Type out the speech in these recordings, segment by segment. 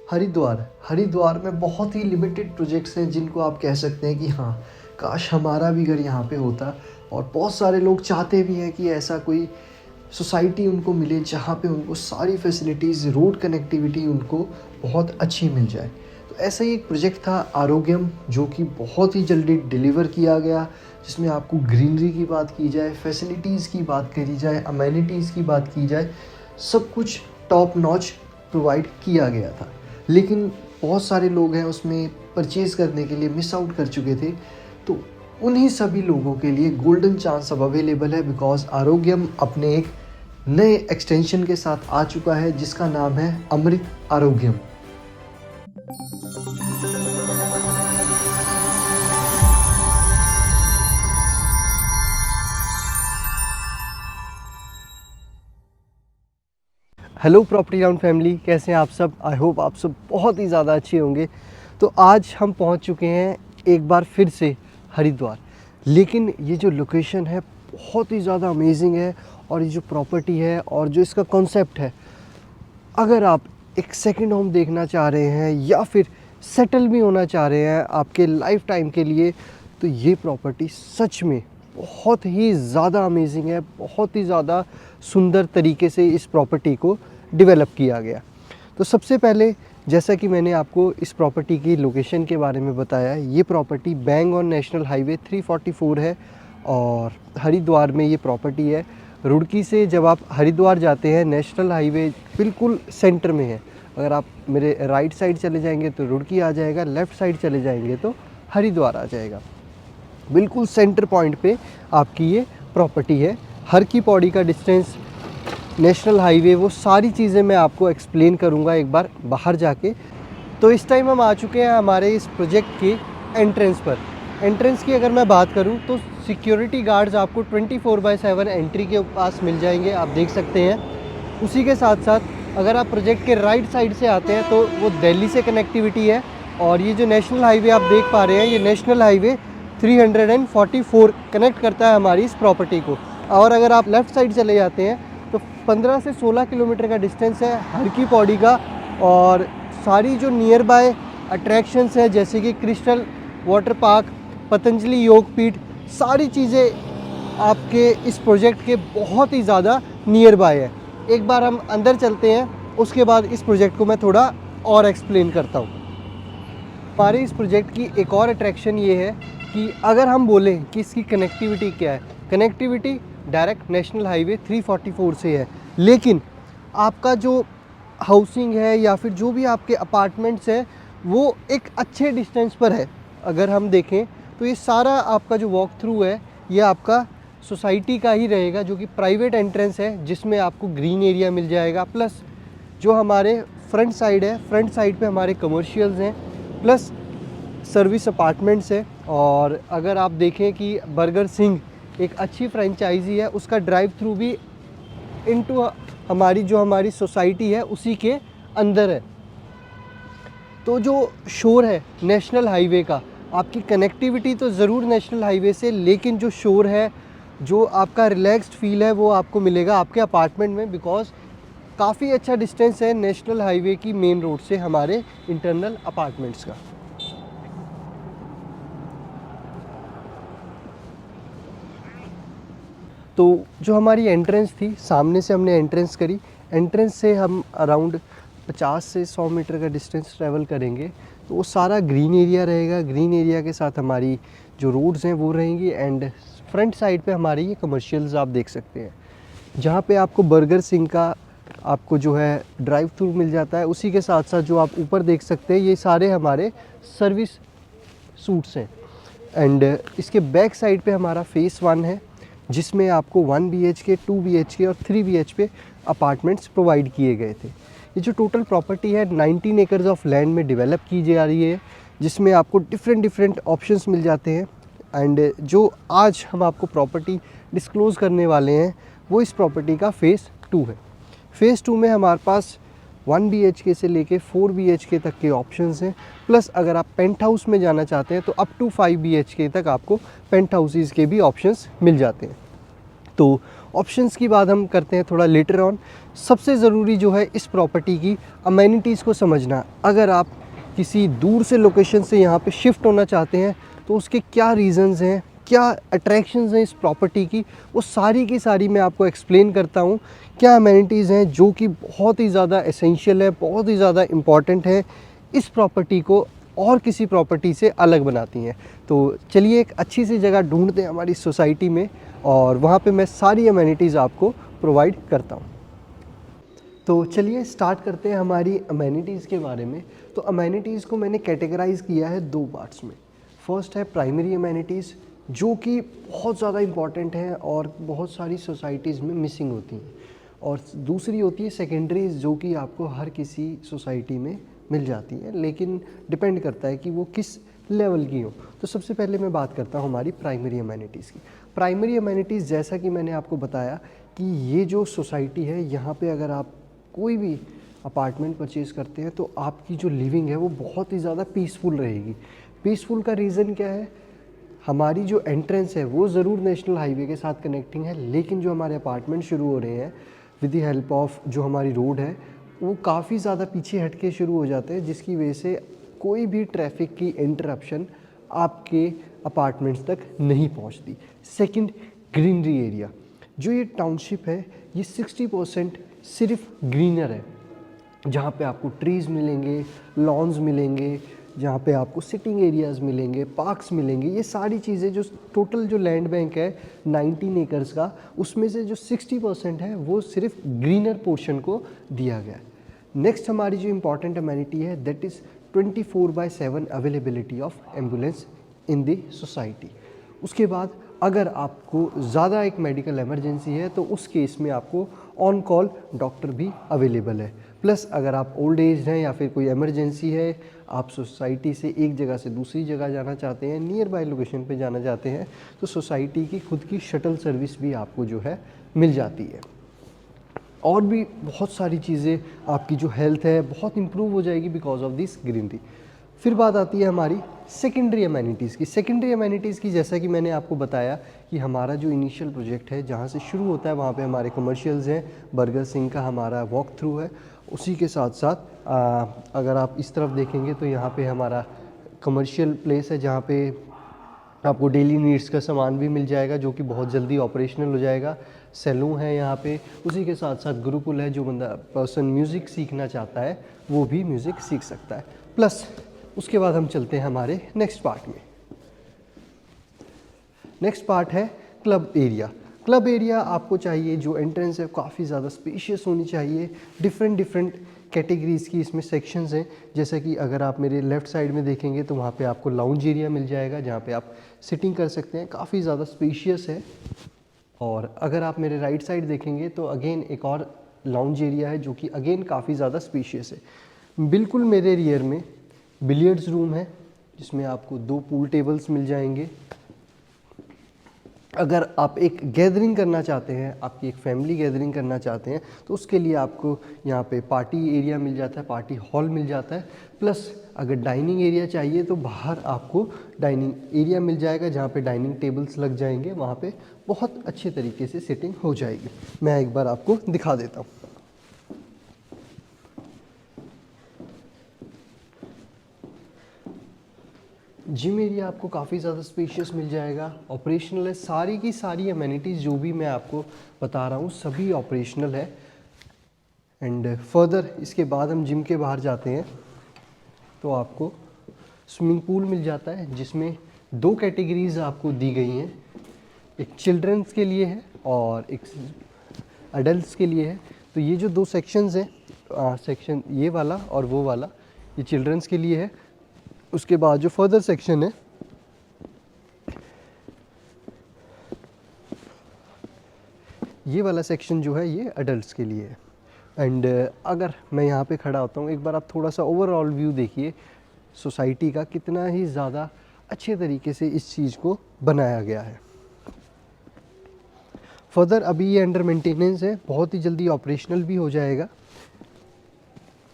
हरिद्वार हरिद्वार में बहुत ही limited projects हैं जिनको आप कह सकते हैं कि हाँ, काश हमारा भी घर यहाँ पे होता। और बहुत सारे लोग चाहते भी हैं कि ऐसा कोई सोसाइटी उनको मिले जहाँ पे उनको सारी फैसिलिटीज़, रोड कनेक्टिविटी उनको बहुत अच्छी मिल जाए। तो ऐसा ही एक प्रोजेक्ट था आरोग्यम, जो कि बहुत ही जल्दी डिलीवर किया गया, जिसमें आपको ग्रीनरी की बात की जाए, फैसिलिटीज़ की बात करी जाए, अमेनिटीज़ की बात की जाए, सब कुछ टॉप नॉच प्रोवाइड किया गया था। लेकिन बहुत सारे लोग हैं उसमें परचेज़ करने के लिए मिस आउट कर चुके थे। तो उन्हीं सभी लोगों के लिए गोल्डन चांस अब अवेलेबल है, बिकॉज आरोग्यम अपने एक नए एक्सटेंशन के साथ आ चुका है जिसका नाम है अमृत आरोग्यम। हेलो प्रॉपर्टी राउंड फैमिली, कैसे हैं आप सब? आई होप आप सब बहुत ही ज़्यादा अच्छे होंगे। तो आज हम पहुंच चुके हैं एक बार फिर से हरिद्वार। लेकिन ये जो लोकेशन है बहुत ही ज़्यादा अमेजिंग है, और ये जो प्रॉपर्टी है और जो इसका कॉन्सेप्ट है, अगर आप एक सेकंड होम देखना चाह रहे हैं या फिर सेटल भी होना चाह रहे हैं आपके लाइफ टाइम के लिए, तो ये प्रॉपर्टी सच में बहुत ही ज़्यादा अमेजिंग है। बहुत ही ज़्यादा सुंदर तरीके से इस प्रॉपर्टी को डेवलप किया गया। तो सबसे पहले, जैसा कि मैंने आपको इस प्रॉपर्टी की लोकेशन के बारे में बताया, ये property bang on national highway 344 है और हरिद्वार में ये प्रॉपर्टी है। रुड़की से जब आप हरिद्वार जाते हैं, नेशनल हाईवे बिल्कुल सेंटर में है। अगर आप मेरे राइट साइड चले जाएंगे तो रुड़की आ जाएगा, लेफ़्ट साइड चले जाएंगे तो हरिद्वार आ जाएगा। बिल्कुल सेंटर पॉइंट पे आपकी ये प्रॉपर्टी है। हर की पौड़ी का डिस्टेंस, नेशनल हाईवे, वो सारी चीज़ें मैं आपको एक्सप्लेन करूँगा एक बार बाहर जाके। तो इस टाइम हम आ चुके हैं हमारे इस प्रोजेक्ट के एंट्रेंस पर। एंट्रेंस की अगर मैं बात करूं तो सिक्योरिटी गार्ड्स आपको 24/7 एंट्री के पास मिल जाएंगे, आप देख सकते हैं। उसी के साथ साथ अगर आप प्रोजेक्ट के राइट साइड से आते हैं तो वो दिल्ली से कनेक्टिविटी है। और ये जो नेशनल हाईवे आप देख पा रहे हैं, ये नेशनल हाईवे 344 कनेक्ट करता है हमारी इस प्रॉपर्टी को। और अगर आप लेफ़्ट साइड चले जाते हैं तो 15 से 16 किलोमीटर का डिस्टेंस है हर की पौड़ी का। और सारी जो नियर बाय अट्रैक्शंस हैं, जैसे कि crystal water park, Patanjali Yogpeeth, सारी चीज़ें आपके इस प्रोजेक्ट के बहुत ही ज़्यादा नियर बाय है। एक बार हम अंदर चलते हैं, उसके बाद इस प्रोजेक्ट को मैं थोड़ा और एक्सप्लेन करता हूँ। हमारे इस प्रोजेक्ट की एक और अट्रैक्शन ये है कि अगर हम बोलें कि इसकी कनेक्टिविटी क्या है, कनेक्टिविटी डायरेक्ट नेशनल हाईवे 344 से है। लेकिन आपका जो हाउसिंग है या फिर जो भी आपके अपार्टमेंट्स हैं, वो एक अच्छे डिस्टेंस पर है। अगर हम देखें तो ये सारा आपका जो वॉक थ्रू है, ये आपका सोसाइटी का ही रहेगा, जो कि प्राइवेट एंट्रेंस है, जिसमें आपको ग्रीन एरिया मिल जाएगा। प्लस जो हमारे फ्रंट साइड है, फ्रंट साइड पे हमारे कमर्शियल्स हैं, प्लस सर्विस अपार्टमेंट्स है। और अगर आप देखें कि बर्गर सिंह एक अच्छी फ्रेंचाइजी है, उसका ड्राइव थ्रू भी इनटू हमारी सोसाइटी है उसी के अंदर है। तो जो शोर है नेशनल हाईवे का, आपकी कनेक्टिविटी तो ज़रूर नेशनल हाईवे से, लेकिन जो शोर है, जो आपका रिलैक्स्ड फील है, वो आपको मिलेगा आपके अपार्टमेंट में, बिकॉज़ काफ़ी अच्छा डिस्टेंस है नेशनल हाईवे की मेन रोड से हमारे इंटरनल अपार्टमेंट्स का। तो जो हमारी एंट्रेंस थी, सामने से हमने एंट्रेंस करी। एंट्रेंस से हम अराउंड 50 से 100 मीटर का डिस्टेंस ट्रैवल करेंगे तो वो सारा ग्रीन एरिया रहेगा। ग्रीन एरिया के साथ हमारी जो रोड्स हैं वो रहेंगी, एंड फ्रंट साइड पे हमारी ये कमर्शियल्स आप देख सकते हैं, जहाँ पे आपको बर्गर सिंह का आपको जो है ड्राइव थ्रू मिल जाता है। उसी के साथ साथ जो आप ऊपर देख सकते हैं, ये सारे हमारे सर्विस सूट्स हैं। एंड इसके बैक साइड पे हमारा फेस 1 है, जिसमें आपको 1 BHK, 2 BHK और 3 BHK अपार्टमेंट्स प्रोवाइड किए गए थे। ये जो टोटल प्रॉपर्टी है 19 एकर्स ऑफ लैंड में डेवलप की जा रही है, जिसमें आपको डिफरेंट ऑप्शंस मिल जाते हैं। एंड जो आज हम आपको प्रॉपर्टी डिस्क्लोज़ करने वाले हैं, वो इस प्रॉपर्टी का फ़ेज़ 2 है। फ़ेज़ 2 में हमारे पास 1 BHK से लेके 4 BHK तक के ऑप्शंस हैं। प्लस अगर आप पेंट हाउस में जाना चाहते हैं तो अप टू 5 BHK तक आपको पेंट हाउसेज़ के भी ऑप्शंस मिल जाते हैं। तो ऑप्शंस की बात हम करते हैं थोड़ा लेटर ऑन। सबसे ज़रूरी जो है इस प्रॉपर्टी की अमेनिटीज़ को समझना। अगर आप किसी दूर से लोकेशन से यहाँ पे शिफ्ट होना चाहते हैं तो उसके क्या रीज़न्स हैं, क्या अट्रैक्शंस हैं इस प्रॉपर्टी की, वो सारी की सारी मैं आपको एक्सप्लेन करता हूँ। क्या अमेनिटीज़ हैं जो कि बहुत ही ज़्यादा एसेंशियल है, बहुत ही ज़्यादा इम्पॉर्टेंट है, इस प्रॉपर्टी को और किसी प्रॉपर्टी से अलग बनाती हैं। तो चलिए एक अच्छी सी जगह ढूंढते हैं हमारी सोसाइटी में और वहाँ पे मैं सारी अमेनिटीज़ आपको प्रोवाइड करता हूँ। तो चलिए स्टार्ट करते हैं हमारी अमेनिटीज़ के बारे में। तो अमेनिटीज़ को मैंने कैटेगराइज़ किया है दो पार्ट्स में। फर्स्ट है प्राइमरी अमेनिटीज़ जो कि बहुत ज़्यादा इम्पॉर्टेंट है और बहुत सारी सोसाइटीज़ में मिसिंग होती हैं, और दूसरी होती है सेकेंडरीज जो कि आपको हर किसी सोसाइटी में मिल जाती है, लेकिन डिपेंड करता है कि वो किस लेवल की हो। तो सबसे पहले मैं बात करता हूँ हमारी प्राइमरी अमेनिटीज़ की। प्राइमरी अमेनिटीज़ जैसा कि मैंने आपको बताया कि ये जो सोसाइटी है यहाँ पे अगर आप कोई भी अपार्टमेंट परचेज़ करते हैं तो आपकी जो लिविंग है वो बहुत ही ज़्यादा पीसफुल रहेगी। पीसफुल का रीज़न क्या है? हमारी जो एंट्रेंस है वो ज़रूर नेशनल हाईवे के साथ कनेक्टिंग है, लेकिन जो हमारे अपार्टमेंट शुरू हो रहे हैं विद द हेल्प ऑफ जो हमारी रोड है वो काफ़ी ज़्यादा पीछे हट के शुरू हो जाते हैं, जिसकी वजह से कोई भी ट्रैफिक की इंटरप्शन आपके अपार्टमेंट्स तक नहीं पहुंचती। Second, greenery area. जो ये टाउनशिप है ये 60% सिर्फ ग्रीनर है, जहाँ पे आपको ट्रीज़ मिलेंगे, लॉन्स मिलेंगे, जहाँ पे आपको सिटिंग एरियाज़ मिलेंगे, पार्क्स मिलेंगे। ये सारी चीज़ें जो टोटल जो लैंड बैंक है 19 एकर्स का, उसमें से जो 60% है वो सिर्फ ग्रीनर पोर्शन को दिया गया है। नेक्स्ट हमारी जो इम्पॉर्टेंट अमेनिटी है that is 24/7 availability of ambulance in the society. उसके बाद अगर आपको ज़्यादा एक मेडिकल इमरजेंसी है तो उस केस में आपको ऑन कॉल डॉक्टर भी अवेलेबल है। प्लस अगर आप ओल्ड एज हैं या फिर कोई इमरजेंसी है, आप सोसाइटी से एक जगह से दूसरी जगह जाना चाहते हैं, नियर बाय लोकेशन पे जाना चाहते हैं, तो सोसाइटी की खुद की शटल सर्विस भी आपको जो है मिल जाती है। और भी बहुत सारी चीज़ें, आपकी जो हेल्थ है बहुत इम्प्रूव हो जाएगी बिकॉज ऑफ दिस ग्रीनरी। फिर बात आती है हमारी सेकेंडरी अमेनिटीज़ की। सेकेंडरी अमेनिटीज़ की जैसा कि मैंने आपको बताया कि हमारा जो इनिशियल प्रोजेक्ट है जहाँ से शुरू होता है वहाँ पे हमारे कमर्शियल्स हैं, बर्गर सिंह का हमारा वॉक थ्रू है। उसी के साथ साथ अगर आप इस तरफ देखेंगे तो यहाँ पे हमारा कमर्शियल प्लेस है जहाँ पे आपको डेली नीड्स का सामान भी मिल जाएगा जो कि बहुत जल्दी ऑपरेशनल हो जाएगा। सैलून है यहाँ पे, उसी के साथ साथ गुरुकुल है, जो बंदा पर्सन म्यूज़िक सीखना चाहता है वो भी म्यूज़िक सीख सकता है। प्लस उसके बाद हम चलते हैं हमारे नेक्स्ट पार्ट में। नेक्स्ट पार्ट है क्लब एरिया। क्लब एरिया आपको चाहिए, जो एंट्रेंस है काफ़ी ज़्यादा स्पेशियस होनी चाहिए। डिफरेंट कैटेगरीज़ की इसमें सेक्शंस हैं, जैसा कि अगर आप मेरे लेफ़्ट साइड में देखेंगे तो वहाँ पे आपको लाउंज एरिया मिल जाएगा जहाँ पे आप सिटिंग कर सकते हैं, काफ़ी ज़्यादा स्पेशियस है। और अगर आप मेरे राइट साइड देखेंगे तो अगेन एक और लाउंज एरिया है जो कि अगेन काफ़ी ज़्यादा स्पेशियस है। बिल्कुल मेरे रियर में बिलियर्ड्स रूम है जिसमें आपको 2 पूल टेबल्स मिल जाएंगे। अगर आप एक गैदरिंग करना चाहते हैं, आपकी एक फैमिली गैदरिंग करना चाहते हैं, तो उसके लिए आपको यहाँ पे पार्टी एरिया मिल जाता है, पार्टी हॉल मिल जाता है। प्लस अगर डाइनिंग एरिया चाहिए तो बाहर आपको डाइनिंग एरिया मिल जाएगा जहाँ पे डाइनिंग टेबल्स लग जाएंगे, वहाँ पे बहुत अच्छे तरीके से सिटिंग हो जाएगी। मैं एक बार आपको दिखा देता हूँ। जिम एरिया आपको काफ़ी ज़्यादा स्पेशियस मिल जाएगा, ऑपरेशनल है। सारी की सारी अमेनिटीज़ जो भी मैं आपको बता रहा हूँ सभी ऑपरेशनल है। एंड फर्दर इसके बाद हम जिम के बाहर जाते हैं तो आपको स्विमिंग पूल मिल जाता है जिसमें 2 कैटेगरीज़ आपको दी गई हैं, एक चिल्ड्रंस के लिए है और एक अडल्ट्स के लिए है। तो ये जो 2 सेक्शंस हैं, सेक्शन ये वाला और वो वाला, ये चिल्ड्रंस के लिए है। उसके बाद जो फर्दर सेक्शन है ये वाला सेक्शन जो है ये अडल्ट्स के लिए है। एंड अगर मैं यहाँ पे खड़ा होता हूँ, एक बार आप थोड़ा सा ओवरऑल व्यू देखिए सोसाइटी का, कितना ही ज़्यादा अच्छे तरीके से इस चीज़ को बनाया गया है। फर्दर अभी ये अंडर मेंटेनेंस है, बहुत ही जल्दी ऑपरेशनल भी हो जाएगा।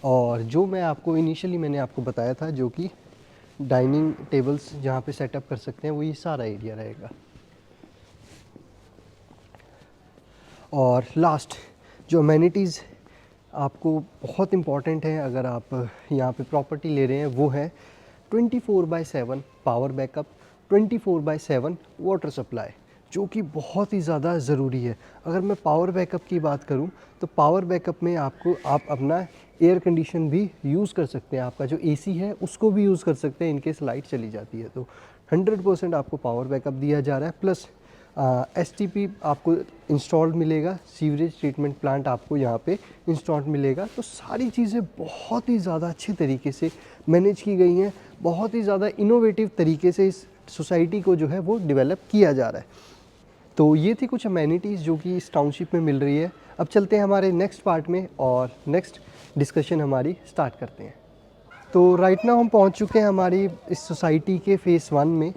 और जो मैं आपको इनिशियली मैंने आपको बताया था, जो कि डाइनिंग टेबल्स जहाँ पे सेटअप कर सकते हैं, वो ये सारा एरिया रहेगा। और लास्ट जो अमेनिटीज़ आपको बहुत इम्पॉर्टेंट है अगर आप यहाँ पे प्रॉपर्टी ले रहे हैं वो है 24/7 पावर बैकअप, 24/7 वाटर सप्लाई, जो कि बहुत ही ज़्यादा ज़रूरी है। अगर मैं पावर बैकअप की बात करूं तो पावर बैकअप में आप अपना एयर कंडीशन भी यूज़ कर सकते हैं, आपका जो एसी है उसको भी यूज़ कर सकते हैं इनकेस लाइट चली जाती है। तो 100% आपको पावर बैकअप दिया जा रहा है, प्लस एसटीपी आपको इंस्टॉल्ड मिलेगा, सीवरेज ट्रीटमेंट प्लांट आपको यहाँ पे इंस्टॉल्ड मिलेगा। तो सारी चीज़ें बहुत ही ज़्यादा अच्छे तरीके से मैनेज की गई हैं, बहुत ही ज़्यादा इनोवेटिव तरीके से इस सोसाइटी को जो है वो डेवलप किया जा रहा है। तो ये थी कुछ अमेनिटीज़ जो कि इस टाउनशिप में मिल रही है। अब चलते हैं हमारे नेक्स्ट पार्ट में और नेक्स्ट डिस्कशन हमारी स्टार्ट करते हैं। तो राइट नाउ हम पहुंच चुके हैं हमारी इस सोसाइटी के फ़ेज़ 1 में।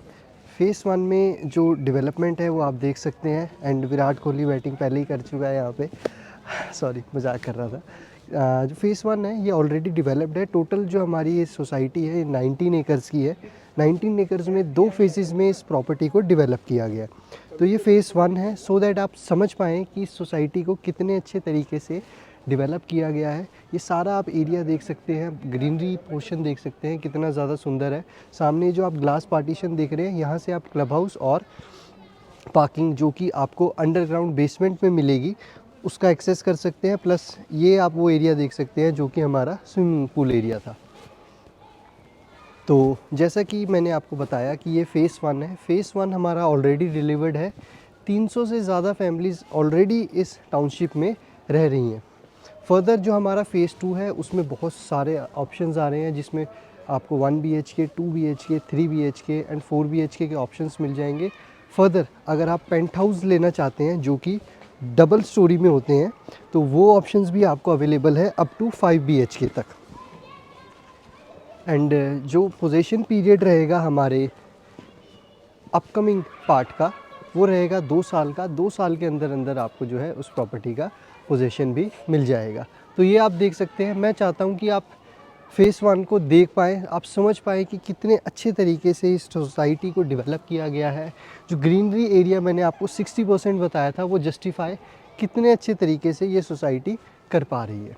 फ़ेज़ 1 में जो डेवलपमेंट है वो आप देख सकते हैं, एंड विराट कोहली बैटिंग पहले ही कर चुका है यहाँ पे। सॉरी, मजाक कर रहा था। जो फ़ेज़ 1 है ये ऑलरेडी डेवलप्ड है। टोटल जो हमारी ये सोसाइटी है 19 एकर्स की है। 19 एकर्स में 2 फेजेज़ में इस प्रॉपर्टी को डेवलप किया गया है। तो ये फ़ेज़ 1 है, सो दैट आप समझ पाएँ कि इस सोसाइटी को कितने अच्छे तरीके से डेवलप किया गया है। ये सारा आप एरिया देख सकते हैं, ग्रीनरी पोर्शन देख सकते हैं कितना ज़्यादा सुंदर है। सामने जो आप ग्लास पार्टीशन देख रहे हैं, यहाँ से आप क्लब हाउस और पार्किंग जो कि आपको अंडरग्राउंड बेसमेंट में मिलेगी उसका एक्सेस कर सकते हैं। प्लस ये आप वो एरिया देख सकते हैं जो कि हमारा स्विमिंग पूल एरिया था। तो जैसा कि मैंने आपको बताया कि ये फ़ेज़ 1 है। फ़ेज़ 1 हमारा ऑलरेडी डिलीवर्ड है। 300 से ज़्यादा फैमिलीज़ ऑलरेडी इस टाउनशिप में रह रही हैं। फर्दर जो हमारा फ़ेज़ 2 है उसमें बहुत सारे ऑप्शंस आ रहे हैं, जिसमें आपको 1 BHK, 2 BHK, 3 BHK and 4 BHK के ऑप्शंस मिल जाएंगे। फर्दर अगर आप पेंट हाउस लेना चाहते हैं जो कि डबल स्टोरी में होते हैं, तो वो ऑप्शंस भी आपको अवेलेबल है अप टू 5 BHK तक। एंड जो पोजेशन पीरियड रहेगा हमारे अपकमिंग पार्ट का वो रहेगा 2 साल का। 2 साल के अंदर अंदर आपको जो है उस प्रॉपर्टी का पोजेशन भी मिल जाएगा। तो ये आप देख सकते हैं। मैं चाहता हूँ कि आप फ़ेज़ 1 को देख पाएँ, आप समझ पाएँ कि कितने अच्छे तरीके से इस सोसाइटी को डेवलप किया गया है। जो ग्रीनरी एरिया मैंने आपको 60% बताया था वो जस्टिफाई कितने अच्छे तरीके से ये सोसाइटी कर पा रही है।